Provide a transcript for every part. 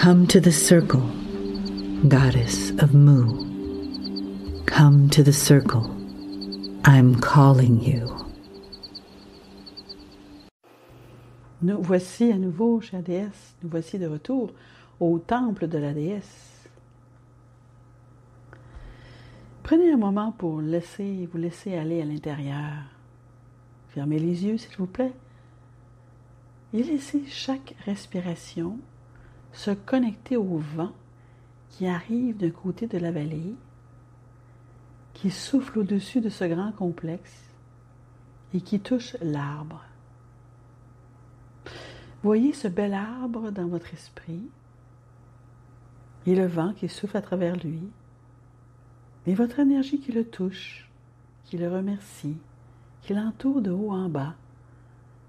Come to the circle, goddess of Mu. Come to the circle. I'm calling you. Nous voici à nouveau, chère déesse. Nous voici de retour au temple de la déesse. Prenez un moment pour vous laisser aller à l'intérieur. Fermez les yeux, s'il vous plaît. Et laissez chaque respiration se connecter au vent qui arrive d'un côté de la vallée, qui souffle au-dessus de ce grand complexe et qui touche l'arbre. Voyez ce bel arbre dans votre esprit et le vent qui souffle à travers lui et votre énergie qui le touche, qui le remercie, qui l'entoure de haut en bas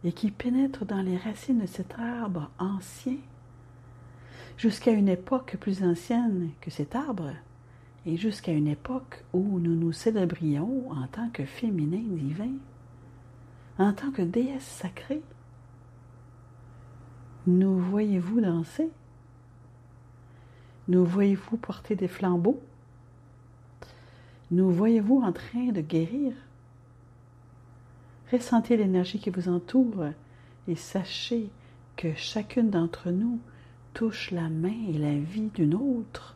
et qui pénètre dans les racines de cet arbre ancien jusqu'à une époque plus ancienne que cet arbre et jusqu'à une époque où nous nous célébrions en tant que féminin divin, en tant que déesse sacrée. Nous voyez-vous danser? Nous voyez-vous porter des flambeaux? Nous voyez-vous en train de guérir? Ressentez l'énergie qui vous entoure et sachez que chacune d'entre nous touche la main et la vie d'une autre,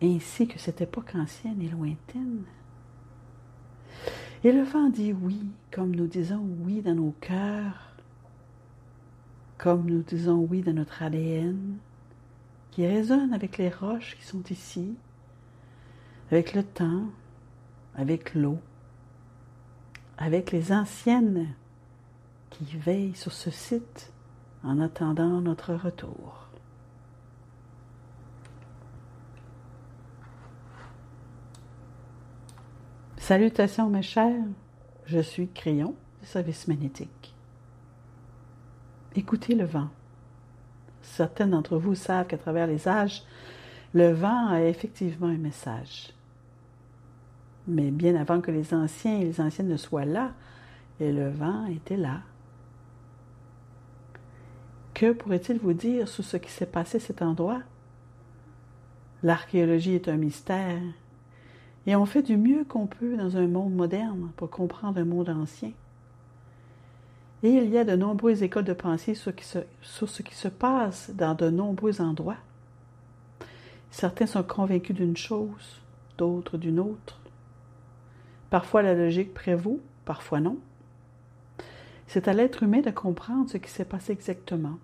ainsi que cette époque ancienne et lointaine. Et le vent dit oui, comme nous disons oui dans nos cœurs, comme nous disons oui dans notre ADN, qui résonne avec les roches qui sont ici, avec le temps, avec l'eau, avec les anciennes qui veillent sur ce site en attendant notre retour. Salutations mes chers, je suis Crayon du service magnétique. Écoutez le vent. Certains d'entre vous savent qu'à travers les âges, le vent a effectivement un message. Mais bien avant que les anciens et les anciennes ne soient là, et le vent était là. Que pourrait-il vous dire sur ce qui s'est passé à cet endroit? L'archéologie est un mystère, et on fait du mieux qu'on peut dans un monde moderne pour comprendre un monde ancien. Et il y a de nombreuses écoles de pensée sur ce qui se passe dans de nombreux endroits. Certains sont convaincus d'une chose, d'autres d'une autre. Parfois la logique prévaut, parfois non. C'est à l'être humain de comprendre ce qui s'est passé exactement.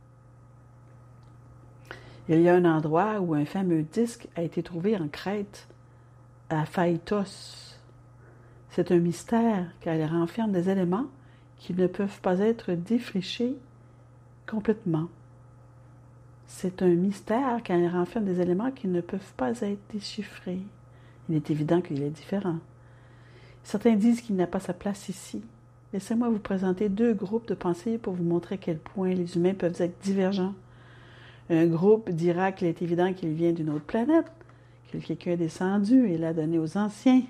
Il y a un endroit où un fameux disque a été trouvé en Crète, à Phaïtos. C'est un mystère car il renferme des éléments qui ne peuvent pas être défrichés complètement. C'est un mystère car il renferme des éléments qui ne peuvent pas être déchiffrés. Il est évident qu'il est différent. Certains disent qu'il n'a pas sa place ici. Laissez-moi vous présenter deux groupes de pensée pour vous montrer à quel point les humains peuvent être divergents. Un groupe dira qu'il est évident qu'il vient d'une autre planète, que quelqu'un est descendu et l'a donné aux anciens.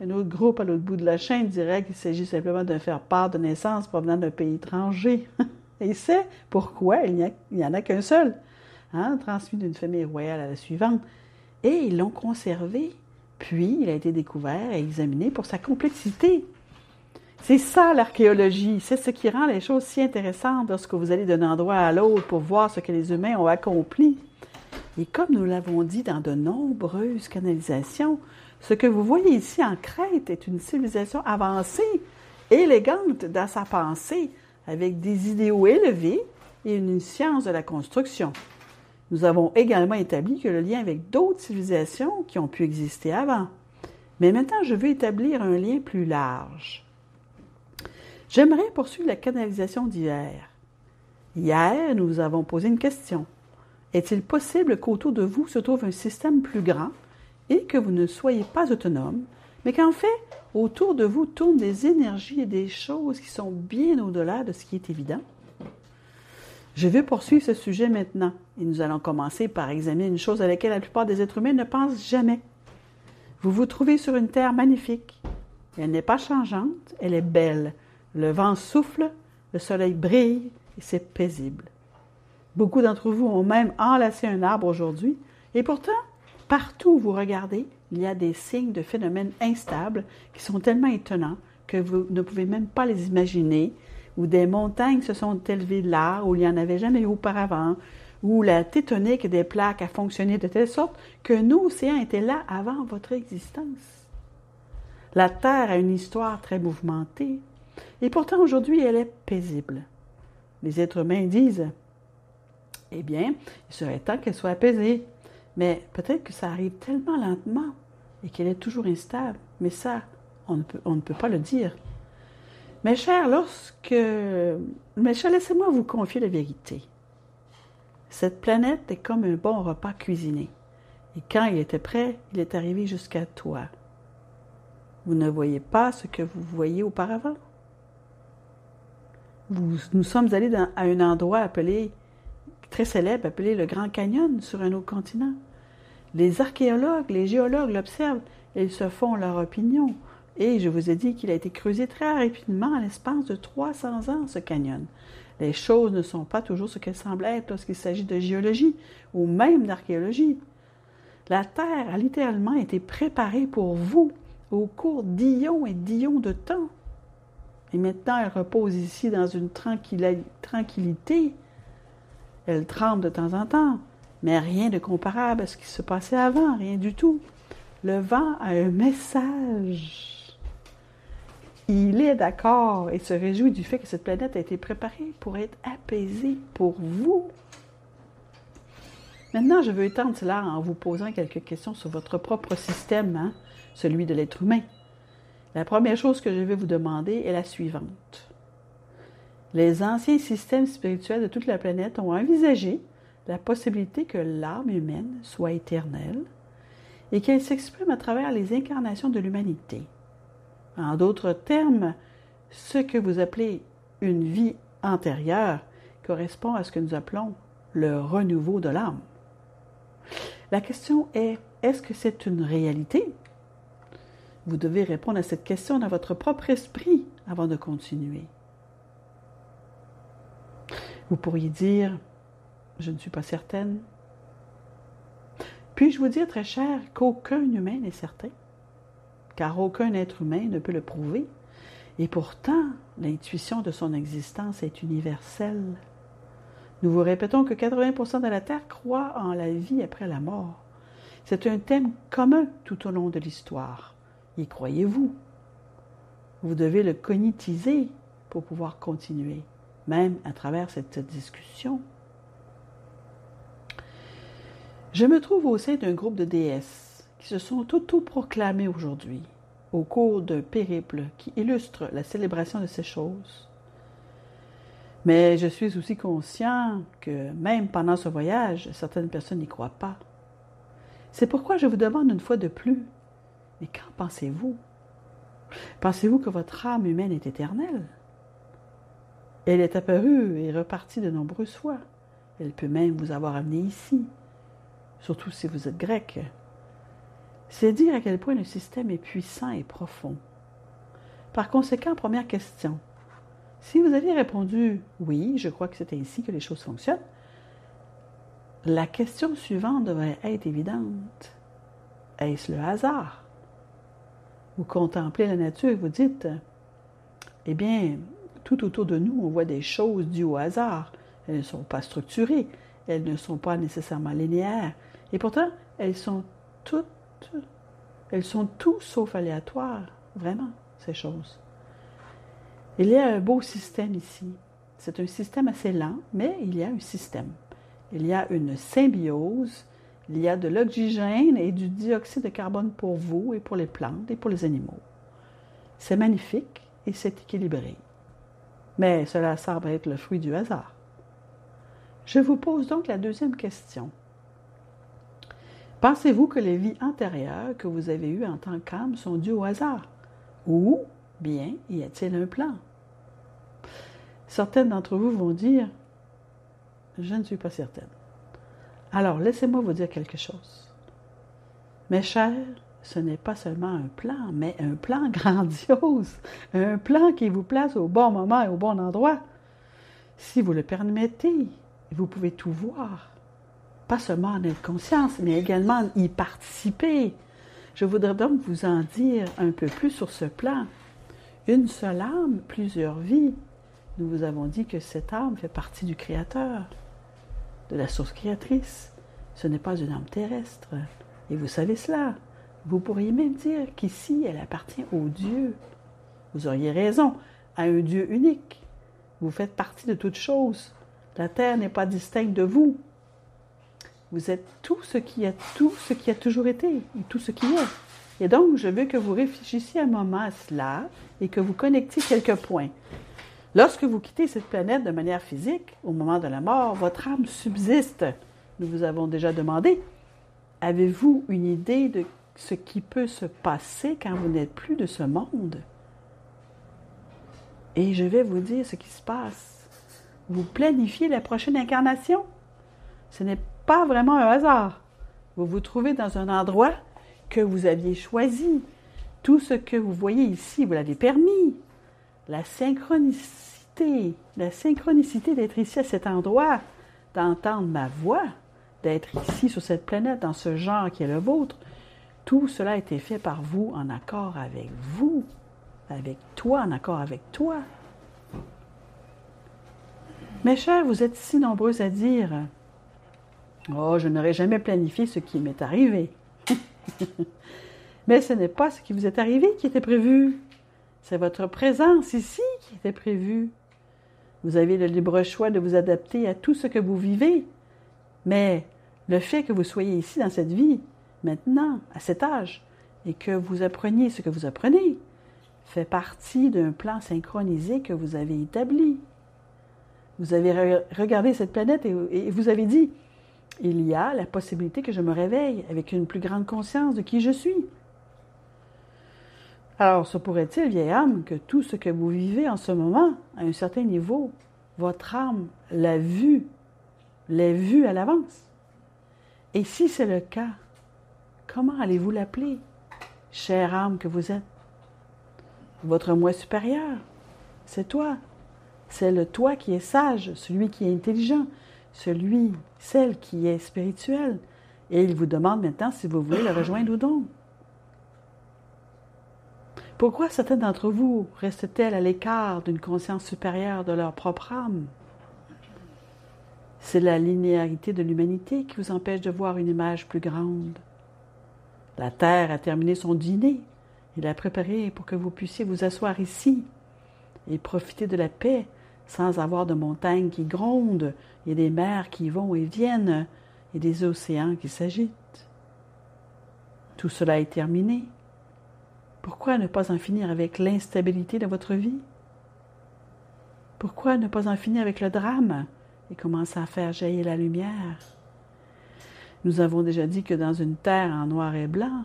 Un autre groupe à l'autre bout de la chaîne dirait qu'il s'agit simplement d'un faire-part de naissance provenant d'un pays étranger. Et c'est pourquoi il n'y en a qu'un seul, transmis d'une famille royale à la suivante. Et ils l'ont conservé, puis il a été découvert et examiné pour sa complexité. C'est ça l'archéologie, c'est ce qui rend les choses si intéressantes lorsque vous allez d'un endroit à l'autre pour voir ce que les humains ont accompli. Et comme nous l'avons dit dans de nombreuses canalisations, ce que vous voyez ici en Crète est une civilisation avancée, élégante dans sa pensée, avec des idéaux élevés et une science de la construction. Nous avons également établi que le lien avec d'autres civilisations qui ont pu exister avant. Mais maintenant, je veux établir un lien plus large. J'aimerais poursuivre la canalisation d'hier. Hier, nous avons posé une question. Est-il possible qu'autour de vous se trouve un système plus grand et que vous ne soyez pas autonome, mais qu'en fait, autour de vous tournent des énergies et des choses qui sont bien au-delà de ce qui est évident? Je vais poursuivre ce sujet maintenant et nous allons commencer par examiner une chose à laquelle la plupart des êtres humains ne pensent jamais. Vous vous trouvez sur une terre magnifique. Elle n'est pas changeante, elle est belle. Le vent souffle, le soleil brille et c'est paisible. Beaucoup d'entre vous ont même enlacé un arbre aujourd'hui. Et pourtant, partout où vous regardez, il y a des signes de phénomènes instables qui sont tellement étonnants que vous ne pouvez même pas les imaginer, où des montagnes se sont élevées là, où il n'y en avait jamais eu auparavant, où la tectonique des plaques a fonctionné de telle sorte que nos océans étaient là avant votre existence. La Terre a une histoire très mouvementée, et pourtant aujourd'hui elle est paisible. Les êtres humains disent, eh bien, il serait temps qu'elle soit apaisée, mais peut-être que ça arrive tellement lentement et qu'elle est toujours instable, mais ça, on ne peut pas le dire. Mes chers, laissez-moi vous confier la vérité. Cette planète est comme un bon repas cuisiné. Et quand il était prêt, il est arrivé jusqu'à toi. Vous ne voyez pas ce que vous voyez auparavant. Nous sommes allés à un endroit très célèbre, appelé le Grand Canyon, sur un autre continent. Les archéologues, les géologues l'observent et ils se font leur opinion. Et je vous ai dit qu'il a été creusé très rapidement en l'espace de 300 ans, ce canyon. Les choses ne sont pas toujours ce qu'elles semblent être lorsqu'il s'agit de géologie ou même d'archéologie. La Terre a littéralement été préparée pour vous au cours d'ions et d'ions de temps. Et maintenant, elle repose ici dans une tranquillité. Elle tremble de temps en temps, mais rien de comparable à ce qui se passait avant, rien du tout. Le vent a un message. Il est d'accord et se réjouit du fait que cette planète a été préparée pour être apaisée pour vous. Maintenant, je veux étendre cela en vous posant quelques questions sur votre propre système, celui de l'être humain. La première chose que je vais vous demander est la suivante. Les anciens systèmes spirituels de toute la planète ont envisagé la possibilité que l'âme humaine soit éternelle et qu'elle s'exprime à travers les incarnations de l'humanité. En d'autres termes, ce que vous appelez une vie antérieure correspond à ce que nous appelons le renouveau de l'âme. La question est, est-ce que c'est une réalité? Vous devez répondre à cette question dans votre propre esprit avant de continuer. Vous pourriez dire, je ne suis pas certaine. Puis-je vous dire, très cher, qu'aucun humain n'est certain? Car aucun être humain ne peut le prouver. Et pourtant, l'intuition de son existence est universelle. Nous vous répétons que 80% de la Terre croient en la vie après la mort. C'est un thème commun tout au long de l'histoire. Y croyez-vous? Vous devez le cognitiser pour pouvoir continuer, même à travers cette discussion. Je me trouve au sein d'un groupe de déesses qui se sont autoproclamées aujourd'hui au cours d'un périple qui illustre la célébration de ces choses. Mais je suis aussi conscient que même pendant ce voyage, certaines personnes n'y croient pas. C'est pourquoi je vous demande une fois de plus, mais qu'en pensez-vous? Pensez-vous que votre âme humaine est éternelle? Elle est apparue et repartie de nombreuses fois. Elle peut même vous avoir amené ici, surtout si vous êtes grec. C'est dire à quel point le système est puissant et profond. Par conséquent, première question. Si vous aviez répondu « Oui, je crois que c'est ainsi que les choses fonctionnent », la question suivante devrait être évidente. Est-ce le hasard? Vous contemplez la nature et vous dites « Eh bien, tout autour de nous, on voit des choses dues au hasard. Elles ne sont pas structurées, elles ne sont pas nécessairement linéaires, et pourtant, elles sont tout sauf aléatoires, vraiment, ces choses. Il y a un beau système ici. C'est un système assez lent, mais il y a un système. Il y a une symbiose, il y a de l'oxygène et du dioxyde de carbone pour vous et pour les plantes et pour les animaux. C'est magnifique et c'est équilibré. Mais cela semble être le fruit du hasard. Je vous pose donc la deuxième question. Pensez-vous que les vies antérieures que vous avez eues en tant qu'âme sont dues au hasard? Ou bien y a-t-il un plan? Certaines d'entre vous vont dire « Je ne suis pas certaine ». Alors, laissez-moi vous dire quelque chose. Mes chers, ce n'est pas seulement un plan, mais un plan grandiose, un plan qui vous place au bon moment et au bon endroit. Si vous le permettez, vous pouvez tout voir. Pas seulement en être conscience, mais également y participer. Je voudrais donc vous en dire un peu plus sur ce plan. Une seule âme, plusieurs vies. Nous vous avons dit que cette âme fait partie du Créateur, de la source créatrice. Ce n'est pas une âme terrestre. Et vous savez cela. Vous pourriez même dire qu'ici, elle appartient au Dieu. Vous auriez raison, à un Dieu unique. Vous faites partie de toutes choses. La terre n'est pas distincte de vous. Vous êtes tout ce qui a toujours été, et tout ce qui est. Et donc, je veux que vous réfléchissiez un moment à cela et que vous connectiez quelques points. Lorsque vous quittez cette planète de manière physique, au moment de la mort, votre âme subsiste. Nous vous avons déjà demandé. Avez-vous une idée de ce qui peut se passer quand vous n'êtes plus de ce monde? Et je vais vous dire ce qui se passe. Vous planifiez la prochaine incarnation. Ce n'est pas vraiment un hasard. Vous vous trouvez dans un endroit que vous aviez choisi. Tout ce que vous voyez ici, vous l'avez permis. La synchronicité d'être ici à cet endroit, d'entendre ma voix, d'être ici sur cette planète, dans ce genre qui est le vôtre, tout cela a été fait par vous, en accord avec vous, avec toi, en accord avec toi. Mes chers, vous êtes si nombreux à dire « Oh, je n'aurais jamais planifié ce qui m'est arrivé. » Mais ce n'est pas ce qui vous est arrivé qui était prévu. C'est votre présence ici qui était prévue. Vous avez le libre choix de vous adapter à tout ce que vous vivez. Mais le fait que vous soyez ici dans cette vie, maintenant, à cet âge, et que vous appreniez ce que vous apprenez, fait partie d'un plan synchronisé que vous avez établi. Vous avez regardé cette planète et vous avez dit, il y a la possibilité que je me réveille avec une plus grande conscience de qui je suis. Alors, se pourrait-il, vieille âme, que tout ce que vous vivez en ce moment, à un certain niveau, votre âme l'a vu à l'avance? Et si c'est le cas, comment allez-vous l'appeler, chère âme que vous êtes? Votre moi supérieur, c'est toi. C'est le toi qui est sage, celui qui est intelligent, celle qui est spirituelle. Et il vous demande maintenant si vous voulez le rejoindre ou non. Pourquoi certains d'entre vous restent-elles à l'écart d'une conscience supérieure de leur propre âme? C'est la linéarité de l'humanité qui vous empêche de voir une image plus grande. La Terre a terminé son dîner. Il a préparé pour que vous puissiez vous asseoir ici et profiter de la paix sans avoir de montagnes qui grondent et des mers qui vont et viennent et des océans qui s'agitent. Tout cela est terminé. Pourquoi ne pas en finir avec l'instabilité de votre vie? Pourquoi ne pas en finir avec le drame et commencer à faire jaillir la lumière? Nous avons déjà dit que dans une terre en noir et blanc,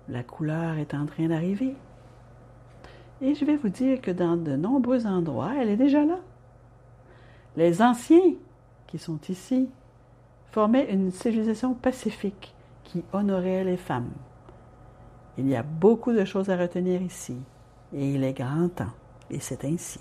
la couleur est en train d'arriver. Et je vais vous dire que dans de nombreux endroits, elle est déjà là. Les anciens qui sont ici formaient une civilisation pacifique qui honorait les femmes. Il y a beaucoup de choses à retenir ici, et il est grand temps, et c'est ainsi.